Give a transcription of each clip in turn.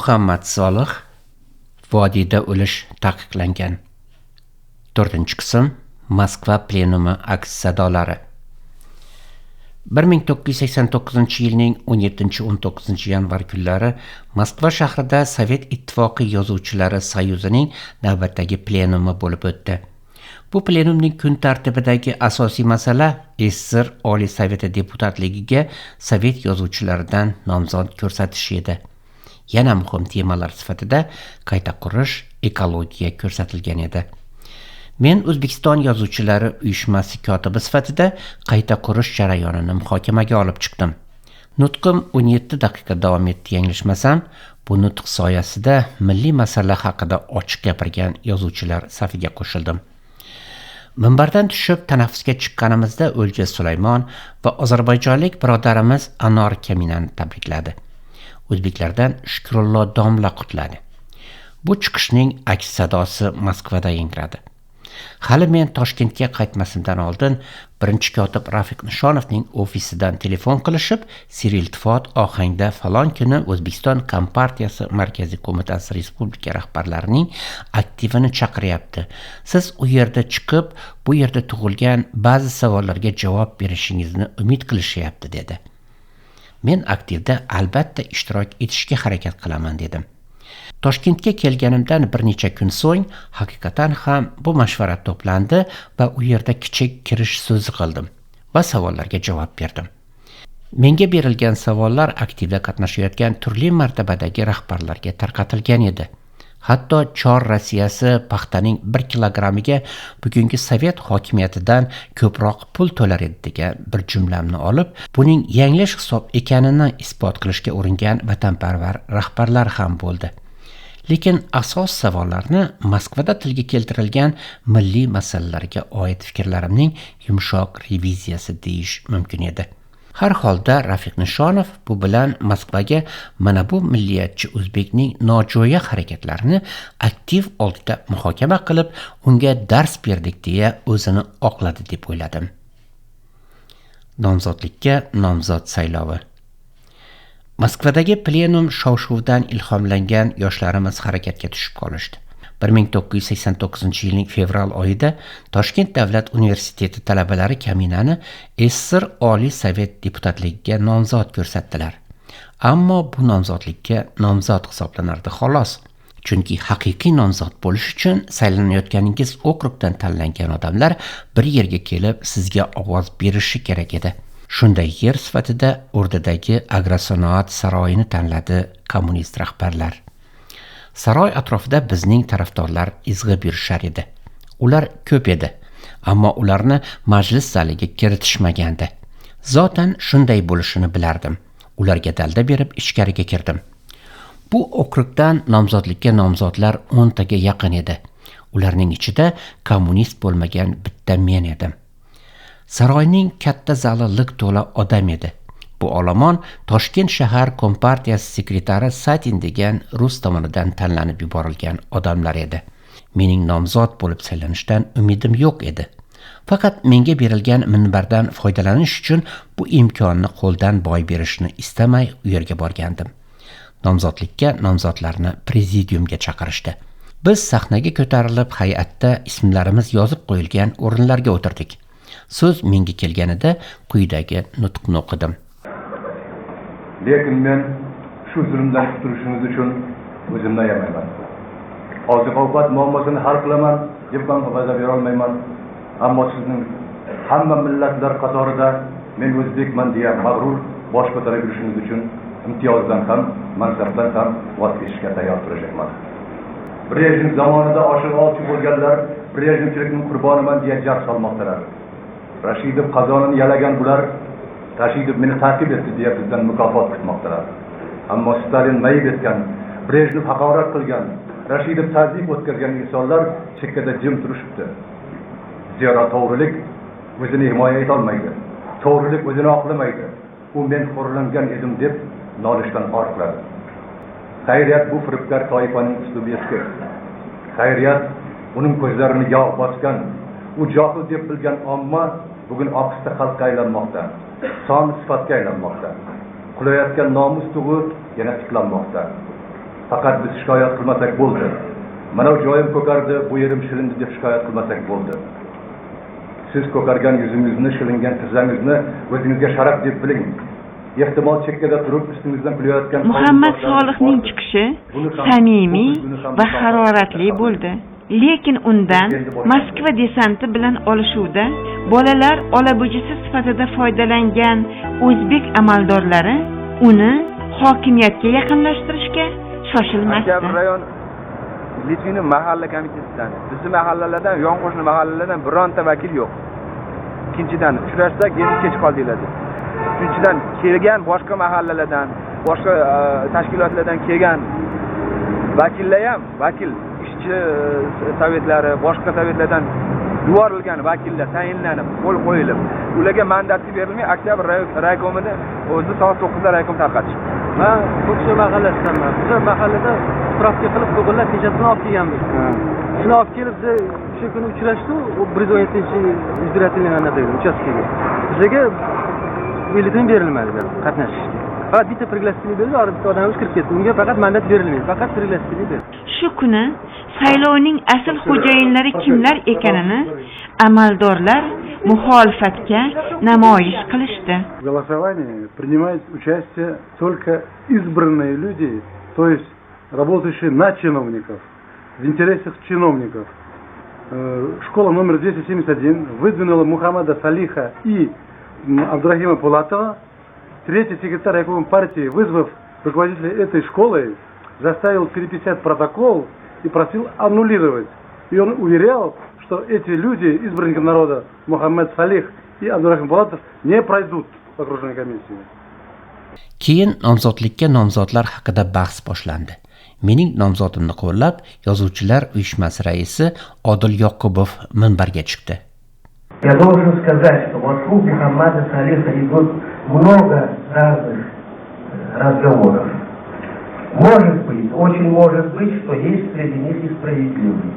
Muhammad Solih vodiyda o'lish taqiqlangan. 4-qism Moskva plenumi aks sadolari. 1989-yilning 17-19 yanvar kunlari Moskva shahrida Sovet Ittifoqi Yozuvchilari Soyuzining navbatdagi plenumi bo'lib o'tdi. Bu plenumning kun tartibidagi asosiy masala SSR Oliy Soveti deputatligiga Sovet yozuvchilaridan nomzod ko'rsatish edi. Yana muhim temalar sifatida qayta qurish, ekologiya ko'rsatilgan edi. Men O'zbekiston Yozuvchilari uyushmasi kotibi sifatida qayta qurish jarayonini muhokamaga olib chiqdim. Nutqim 17 daqiqa davom etdi yanglishmasam, bu nutq soyasida milliy masala haqida ochiq gapirgan yozuvchilar safiga qo'shildim. Minbardan tushib tanaffusga chiqqanimizda O'lja Sulaymon va ozarbayjonlik birodarimiz Anor Kaminani tabrikladi. O'zbeklardan Shukrullo domla qutladi. Bu chiqishning aks sadosi Moskvada yangradi. Hali men Toshkentga qaytmasimdan oldin birinchi kotib Rafiq Nishonovning ofisidan telefon qilishib, seriltifot ohangda falon kuni O'zbekiston Kompartiyasi Markaziy qo'mitasi respublika rahbarlarining aktivini chaqiryapti. Siz u yerda chiqib, bu yerda tug'ilgan ba'zi savollarga javob berishingizni umid qilishyapti dedi. Men aktivda albatta ishtirok etishga harakat qilaman dedim. Toshkentga kelganimdan bir necha kun so'ng haqiqatan ham bu mashvarat to'plandi va u yerda kichik kirish so'zi qildim va savollarga javob berdim. Menga berilgan savollar aktivda qatnashayotgan turli martabadagi rahbarlarga tarqatilgan edi. Hatto Chor Rossiyasi paxtaning 1 kilogrammiga bugungi Sovet hokimiyatidan ko'proq pul to'lar edi degan bir jumlamni olib, buning yanglish hisob ekanini isbot qilishga uringan vatanparvar rahbarlar ham bo'ldi. Lekin asos savollarni Moskvada tilga keltirilgan milliy masalalarga oid fikrlarimning yumshoq reviziyasi deyish mumkin edi. Har holda Rafiq Nishonov bu bilan Moskvaga mana bu milliyatchi o'zbekning nojo'ya harakatlarini aktiv oldida muhokama qilib, unga dars berdik deya o'zini oqladi deb o'yladim. Nomzodlikka nomzod saylovi. Moskvadagi plenum shov-shuvdan ilhomlangan yoshlarimiz harakatga tushib qolishdi. 1989-yilning fevral oyida Toshkent davlat universiteti talabalari Kaminani SSR Oliy Sovet deputatligiga nomzod ko'rsatdilar. Ammo bu nomzodlikka nomzod hisoblanardi xolos. Chunki haqiqiy nomzod bo'lish uchun saylanayotganingiz okrugdan tanlangan odamlar bir yerga kelib sizga ovoz berishi kerak edi. Shunday yer sifatida O'rdadagi Agrosanoat saroyini tanladi kommunist rahbarlar. Saroy atrofida bizning tarafdorlar izg'ib yurishar edi. Ular ko'p edi, ammo ularni majlis zaliga kiritishmagandi. Zotan shunday bo'lishini bilardim. Ularga dalda berib ichkariga kirdim. Bu okrugdan nomzodlikka nomzodlar 10 taga yaqin edi. Ularning ichida kommunist bo'lmagan bitta men edim. Saroyning katta zali liq to'la odam edi. Bu olomon Toshkent shahar kompartiyasi sekretari Satin degan rus tomonidan tanlanib yuborilgan odamlar edi. Mening nomzod bo'lib saylanishdan umidim yo'q edi. Faqat menga berilgan minbardan foydalanish uchun bu imkonni qo'ldan boy berishni istamay u yerga borgandim. Nomzodlikka nomzodlarni prezidiumga chaqirishdi. Biz sahnaga ko'tarilib hay'atda ismlarimiz yozib qo'yilgan o'rinlarga o'tirdik. So'z menga kelganida quyidagi nutqni o'qidim. Lekin men shu zulmdan qutulishimiz uchun o'zimni ayamayman. Oziq-ovqat muammosini hal qilaman deb ham va'da bera olmayman. Ammo sizning hamma millatlar qatorida men o'zbekman deya mag'rur bosh ko'tarib yurishingiz uchun imtiyozdan ham, mansabdan ham voz kechishga tayyor turishman. Brejnev zamonida oshiq olchi bo'lganlar Brejnevchilikning qurboniman deya jar solmoqdalar. Rashidov qazonini yalagan bular Rashidov meni ta'qib etdi deya bizdan mukofot kutmoqdalar. Ammo Stalin mayib etgan, Brejnev haqorat qilgan, Rashidov ta'zim o'tkazgan insonlar chekkada jim turishibdi. Zero to'g'rilik o'zini himoya eta olmaydi. To'g'rilik o'zini oqlamaydi. U men xo'rlangan edim deb nolishdan or qiladi. Xayriyat bu firibgar toifaning uslubi eski. Xayriyat uning ko'zlarini yog' bosgan, u johil deb bilgan omma bugun oqista xalqqa aylanmoqda. Son sifatga aylanmoqda. Qulayotgan nomus tug'i yana tiklanmoqda. faqat biz shikoyat qilmasak bo'ldi. Mana joyim ko'kardi, bu yerim shilindi deb shikoyat qilmasak bo'ldi. Siz ko'kargan yuzingizni, shilingan tizzangizni o'zingizga sharaf deb biling. Ehtimol chekkada turib ustingizdan kulayotgan Muhammad Solihning chiqishi samimiy va haroratli bo'ldi. Lekin undan Moskva desanti bilan olishuvda bolalar olabujisi sifatida foydalangan o'zbek amaldorlari uni hokimiyatga yaqinlashtirishga shoshilmasdi. Oktябr rayon Litvini mahalla komitetidan, bizning mahallalardan, yon qo'shni mahallalardan bironta vakil yo'q. Ikkinchidan, uchrashsak endi kech qoldinglar deb. Uchinchidan, kelgan boshqa mahallalardan, boshqa tashkilotlardan kelgan vakillar ham, vakil ishchi sovetlari, boshqa sovetlardan yuborilgan vakillar tayinlanib, qo'l qo'yilib, ularga mandatli berilmay, Oktyabr raykomida o'zi soat 9 da raykom tarqatishdi. Men Ko'ksoy mahallasidanman. Biz mahallada spravka qilib o'g'illar kechasini olib kelganmiz. Shuni olib kelib, biz o'sha kuni uchrashdi, u 117-избирательный uchastkaga. Bizga biletin berilmadi qatnashishga. Faqat bitta пригласительный berildi, orada bitta odamimiz kirib ketdi. Unga faqat mandat berilmaydi, faqat пригласительный berildi. Shu kuni saylovning asl xo'jayinlari kimlar ekanini amaldorlar muxolifatga namoyish qilishdi. В голосовании принимают участие только избранные люди, то есть работающие на чиновников, в интересах чиновников. Школа номер 271 выдвинула Мухаммада Салиха и Абдрахима Пулатова. Третий секретарь райкома партии, вызвав руководителя этой школы, заставил переписать протокол и просил аннулировать. И он уверял, что эти люди, избранников народа, Мухаммад Салих и Абдурахим Пулатов, не пройдут в окружной комиссии. Keyin nomzodlikka nomzodlar haqida bahs boshlandi. Mening nomzodimni qo'llab, yozuvchilar uyushmasi raisi Odil Yoqubov minbarga chiqdi. Я должен сказать, что вокруг Мухаммада Салиха идут много разных разговоров. Может быть, очень может быть, что есть среди них и справедливый.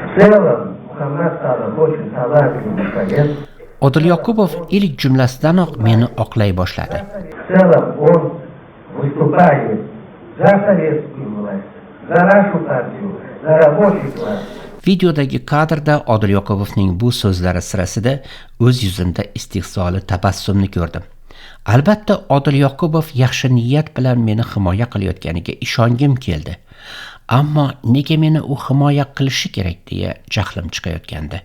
В целом, Мухаммад Салих очень талантливый человек. Odil Yoqubov ilk jumlasidanoq meni oqlay boshladi. В целом, он выступает за советскую власть, за нашу партию, за рабочий класс. Videodagi kadrda Odil Yoqubovning bu so'zlari sirasida o'z yuzimda istehzoli tabassumni ko'rdim. Albatta, Odil Yoqubov yaxshi niyat bilan meni himoya qilayotganiga ishongim keldi. Ammo nega meni u himoya qilishi kerak deya jahlim chiqayotgandi.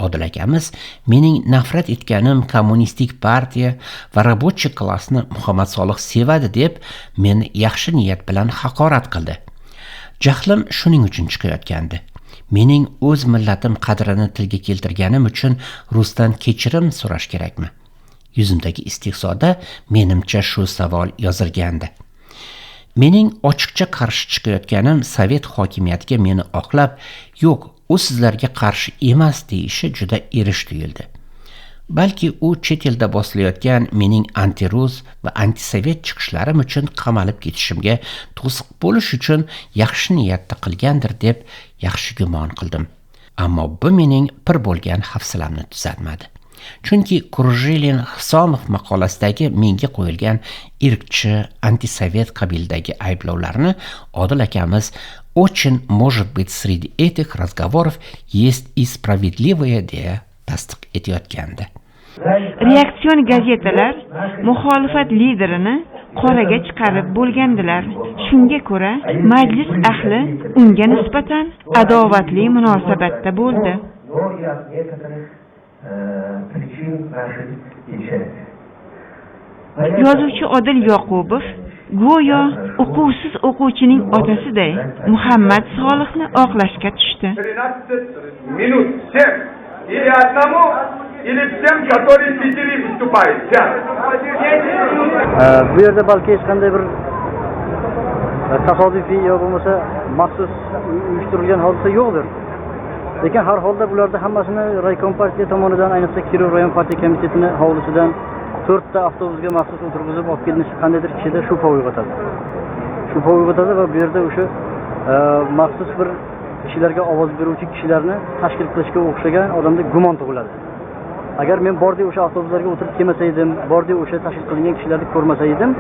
Odil akamiz mening nafrat etganim kommunistik partiya va рабочий klassni Muhammad Solih sevadi deb meni yaxshi niyat bilan haqorat qildi. Jahlim shuning uchun chiqayotgandi. Mening o'z millatim qadrini tilga keltirganim uchun Rusdan kechirim so'rash kerakmi? Yuzimdagi istehzoda menimcha shu savol yozilgandi. Mening ochiqcha qarshi chiqayotganim Sovet hokimiyatiga meni oqlab, yo'q, u sizlarga qarshi emas deyishi juda erish tuyuldi. Balki u chet elda bosilayotgan mening anti-rus va anti-sovet chiqishlarim uchun qamalib ketishimga to'siq bo'lish uchun yaxshi niyatda qilgandir deb yaxshi gumon qildim. Ammo bu mening pir bo'lgan hafsalamni tuzatmadi. Chunki Kurjilin Xisomov maqolasidagi menga qo'yilgan irqchi anti-sovet qabilidagi ayblovlarni Odil akamiz "Очень может быть среди этих разговоров есть и справедливое" deya tasdiq etayotgandi. Reaksion gazetalar muxolifat liderini qoraga chiqarib bo'lgandilar. Shunga ko'ra, majlis ahli unga nisbatan adovatli munosabatda bo'ldi. Yozuvchi Odil Yoqubov go'yo o'quvsiz o'quvchining otasiday Muhammad Solihni oqlashga tushdi. 13 minut или одному, или всем, которые в Питере выступают. Bu yerda balki hech qanday bir tasodifiy yoki bo'lmasa maxsus uyushtirilgan hodisa yo'qdir. Lekin har holda bularda hammasini raykom partiya tomonidan, ayniqsa Kirov rayon partiya komitetining hovlisidan 4 ta avtobusga maxsus o'tirg'izib olib kelinishi qandaydir kishida shubha uyg'otadi. Shubha uyg'otadi va bu yerda o'sha maxsus bir kishilarga ovoz beruvchi kishilarni tashkil qilishga o'xshagan odamda gumon tug'iladi. Agar men bordek o'sha avtobuslarga o'tirib kelmasaydim, bordek o'sha tashkil qilingan kishilarni ko'rmasaydim,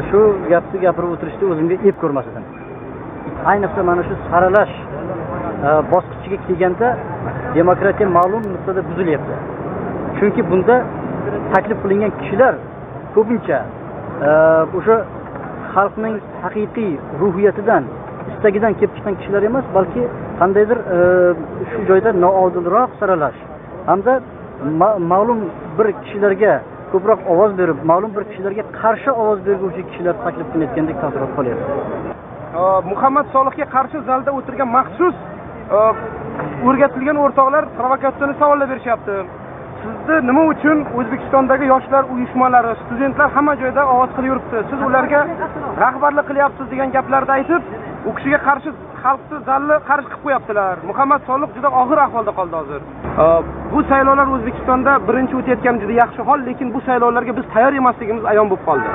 Shu gapni gapirib o'tirishni o'zimga ep ko'rmas edim. Ayniqsa mana shu saralash bosqichiga kelganda demokratiya ma'lum nuqtada buzilyapti. Chunki bunda taklif qilingan kishilar ko'pincha o'sha xalqning haqiqiy ruhiyatidan, istagidan kelib chiqqan kishilar emas, balki qandaydir shu joyda noodilroq saralash hamda ma'lum bir kishilarga ko'proq ovoz berib, ma'lum bir kishilarga qarshi ovoz beruvchi kishilar taklif qilayotgandek taassurot qolyapti. Muhammad Solihga qarshi zalda o'tirgan maxsus o'rgatilgan o'rtoqlar provokatsion savollar berishyapti. Sizni nima uchun O'zbekistondagi yoshlar uyushmalari, studentlar hamma joyda ovoz qilib yuribdi? Siz ularga rahbarlik qilyapsiz degan gaplarni aytib, u kishiga qarshi xalqni zalni qarshi qilib qo'yaptilar. Muhammad Solih juda og'ir ahvolda qoldi hozir. Bu saylovlar O'zbekistonda birinchi o'tayotgani juda yaxshi hol, lekin bu saylovlarga biz tayyor emasligimiz ayon bo'lib qoldi.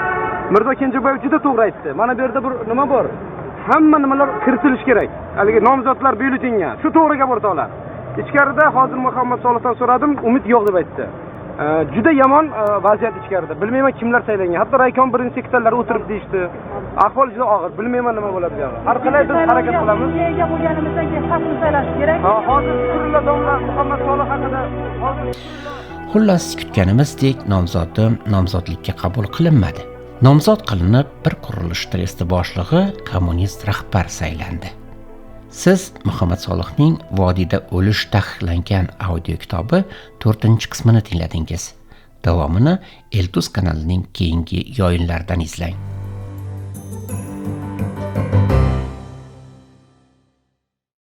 Mirzo Kenjaboyev juda to'g'ri aytdi. Mana bu yerda bir nima bor? Hamma nimalar kiritilish kerak. Haligi nomzodlar byulletenga. Shu to'g'ri gap o'rtoqlar. Ichkarida hozir Muhammad Solihdan so'radim, umid yo'q deb aytdi. Juda yomon vaziyat ichkarida. Bilmayman kimlar saylangan. Hatto raykom birinchi sektorlari o'tirib deyishdi. Ahvol juda og'ir. Bilmayman nima bo'ladi bu yoqda. Har qalay biz harakat qilamiz. Ega bo'lganimizdan keyin xalqni saylash kerak. Hozir turli domla Muhammad Solih haqida Xullas kutganimizdek nomzodlikka qabul qilinmadi. Nomzod qilinib bir qurilish tresti boshlig'i kommunist rahbar saylandi. Siz Muhammad Solihning Vodiyda o'lish taqiqlangan audio kitobi 4-qismini tingladingiz. Davomini Eltus kanalining keyingi yoyinlaridan izlang.